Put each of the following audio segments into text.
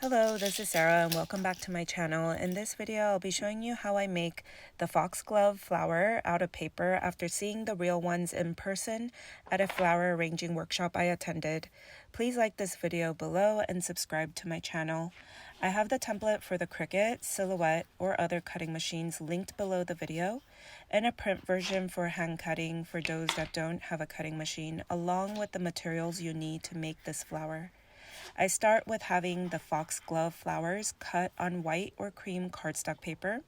Hello, this is Sarah and welcome back to my channel. In this video, I'll be showing you how I make the Foxglove flower out of paper after seeing the real ones in person at a flower arranging workshop I attended. Please like this video below and subscribe to my channel. I have the template for the Cricut, Silhouette, or other cutting machines linked below the video, and a print version for hand cutting for those that don't have a cutting machine, along with the materials you need to make this flower. I start with having the Foxglove flowers cut on white or cream cardstock paper,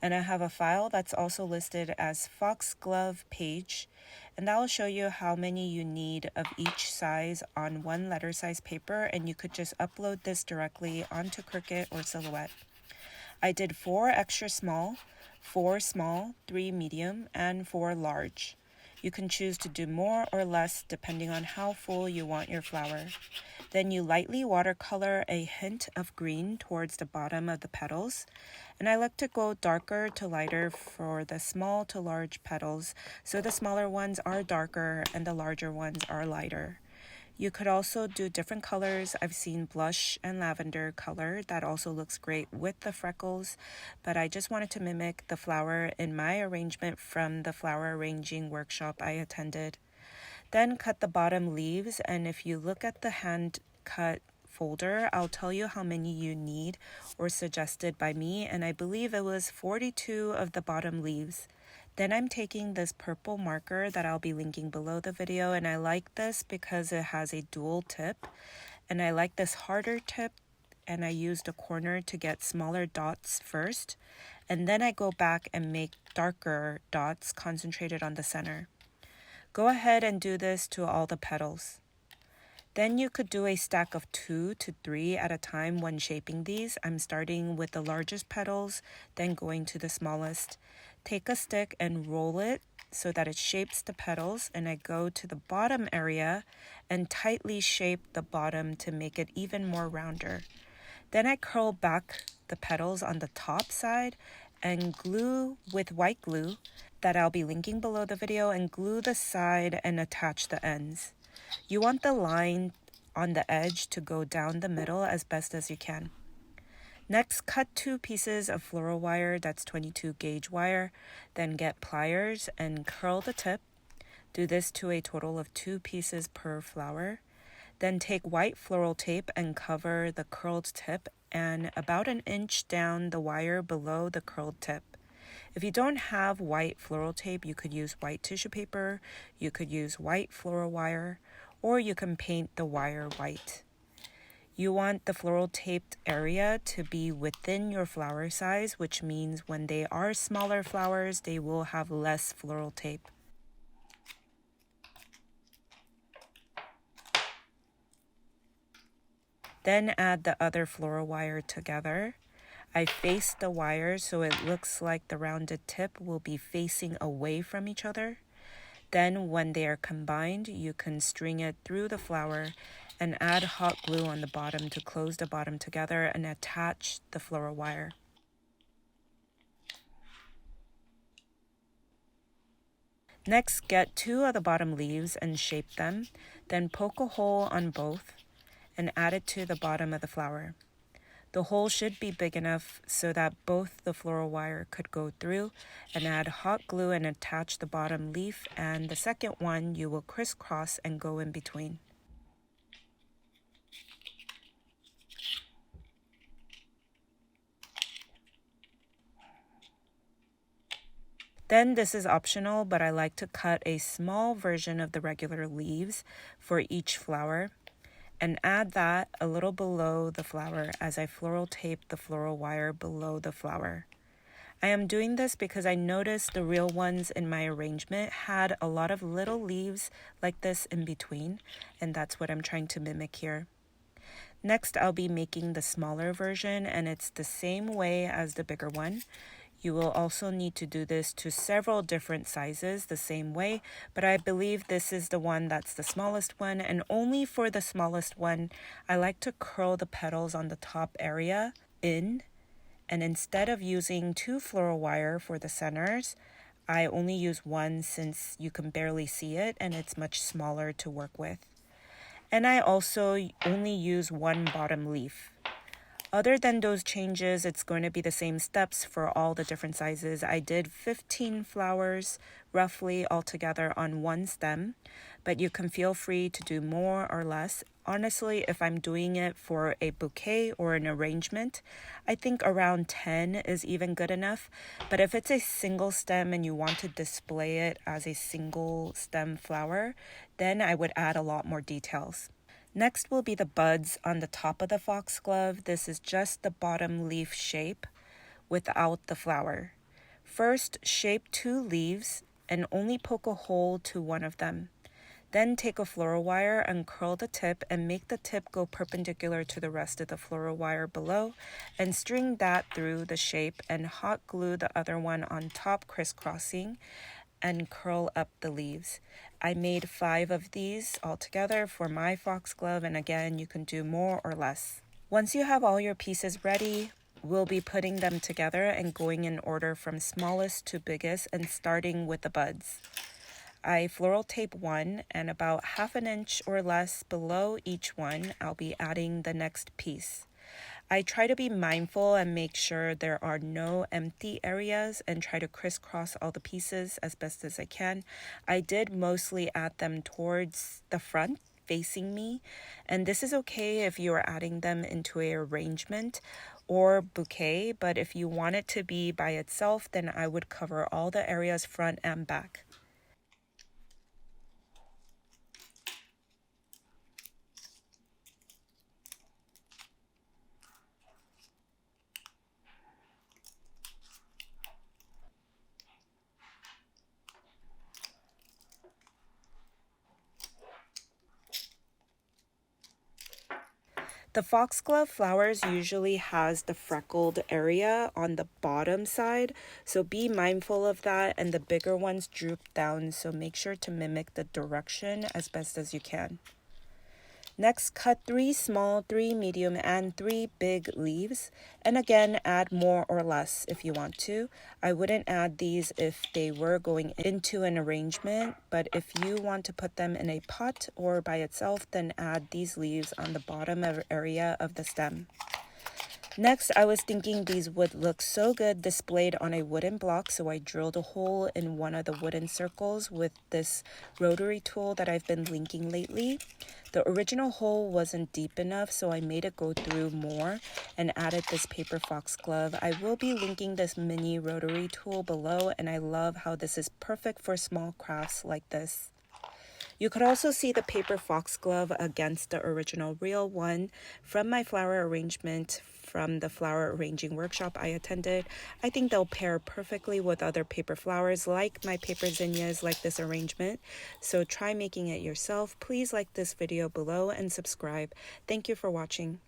and I have a file that's also listed as Foxglove page, and that will show you how many you need of each size on one letter size paper, and you could just upload this directly onto Cricut or Silhouette. I did 4 extra small, 4 small, 3 medium, and 4 large. You can choose to do more or less depending on how full you want your flower. Then you lightly watercolor a hint of green towards the bottom of the petals. And I like to go darker to lighter for the small to large petals, so the smaller ones are darker and the larger ones are lighter. You could also do different colors. I've seen blush and lavender color that also looks great with the freckles, but I just wanted to mimic the flower in my arrangement from the flower arranging workshop I attended. Then cut the bottom leaves, and if you look at the hand cut folder, I'll tell you how many you need or suggested by me, and I believe it was 42 of the bottom leaves. Then I'm taking this purple marker that I'll be linking below the video, and I like this because it has a dual tip, and I like this harder tip, and I use the corner to get smaller dots first, and then I go back and make darker dots concentrated on the center. Go ahead and do this to all the petals. Then you could do a stack of 2 to 3 at a time when shaping these. I'm starting with the largest petals, then going to the smallest. Take a stick and roll it so that it shapes the petals, and I go to the bottom area and tightly shape the bottom to make it even more rounder. Then I curl back the petals on the top side and glue with white glue that I'll be linking below the video, and glue the side and attach the ends. You want the line on the edge to go down the middle as best as you can. Next, cut 2 pieces of floral wire, that's 22 gauge wire, then get pliers and curl the tip. Do this to a total of 2 pieces per flower. Then take white floral tape and cover the curled tip and about an inch down the wire below the curled tip. If you don't have white floral tape, you could use white tissue paper, you could use white floral wire, or you can paint the wire white. You want the floral taped area to be within your flower size, which means when they are smaller flowers, they will have less floral tape. Then add the other floral wire together. I face the wires so it looks like the rounded tip will be facing away from each other. Then when they are combined, you can string it through the flower and add hot glue on the bottom to close the bottom together and attach the floral wire. Next, get 2 of the bottom leaves and shape them, then poke a hole on both and add it to the bottom of the flower. The hole should be big enough so that both the floral wire could go through, and add hot glue and attach the bottom leaf, and the second one you will crisscross and go in between. Then this is optional, but I like to cut a small version of the regular leaves for each flower and add that a little below the flower as I floral tape the floral wire below the flower. I am doing this because I noticed the real ones in my arrangement had a lot of little leaves like this in between, and that's what I'm trying to mimic here. Next, I'll be making the smaller version, and it's the same way as the bigger one. You will also need to do this to several different sizes the same way, but I believe this is the one that's the smallest one, and only for the smallest one, I like to curl the petals on the top area in, and instead of using 2 floral wire for the centers, I only use 1 since you can barely see it and it's much smaller to work with. And I also only use 1 bottom leaf. Other than those changes, it's going to be the same steps for all the different sizes. I did 15 flowers roughly altogether on one stem, but you can feel free to do more or less. Honestly, if I'm doing it for a bouquet or an arrangement, I think around 10 is even good enough. But if it's a single stem and you want to display it as a single stem flower, then I would add a lot more details. Next will be the buds on the top of the foxglove. This is just the bottom leaf shape without the flower. First, shape 2 leaves and only poke a hole to one of them. Then take a floral wire and curl the tip and make the tip go perpendicular to the rest of the floral wire below and string that through the shape and hot glue the other one on top, crisscrossing, and curl up the leaves. I made 5 of these altogether for my foxglove, and again, you can do more or less. Once you have all your pieces ready, we'll be putting them together and going in order from smallest to biggest and starting with the buds. I floral tape one, and about 1/2 inch or less below each one, I'll be adding the next piece. I try to be mindful and make sure there are no empty areas and try to crisscross all the pieces as best as I can. I did mostly add them towards the front, facing me, and this is okay if you are adding them into a arrangement or bouquet, but if you want it to be by itself, then I would cover all the areas front and back. The foxglove flowers usually has the freckled area on the bottom side, so be mindful of that, and the bigger ones droop down, so make sure to mimic the direction as best as you can. Next, cut 3 small, 3 medium, and 3 big leaves, and again, add more or less if you want to. I wouldn't add these if they were going into an arrangement, but if you want to put them in a pot or by itself, then add these leaves on the bottom area of the stem. Next, I was thinking these would look so good displayed on a wooden block, so I drilled a hole in one of the wooden circles with this rotary tool that I've been linking lately. The original hole wasn't deep enough, so I made it go through more and added this paper foxglove. I will be linking this mini rotary tool below, and I love how this is perfect for small crafts like this. You could also see the paper foxglove against the original real one from my flower arrangement from the flower arranging workshop I attended. I think they'll pair perfectly with other paper flowers like my paper zinnias, like this arrangement. So try making it yourself. Please like this video below and subscribe. Thank you for watching.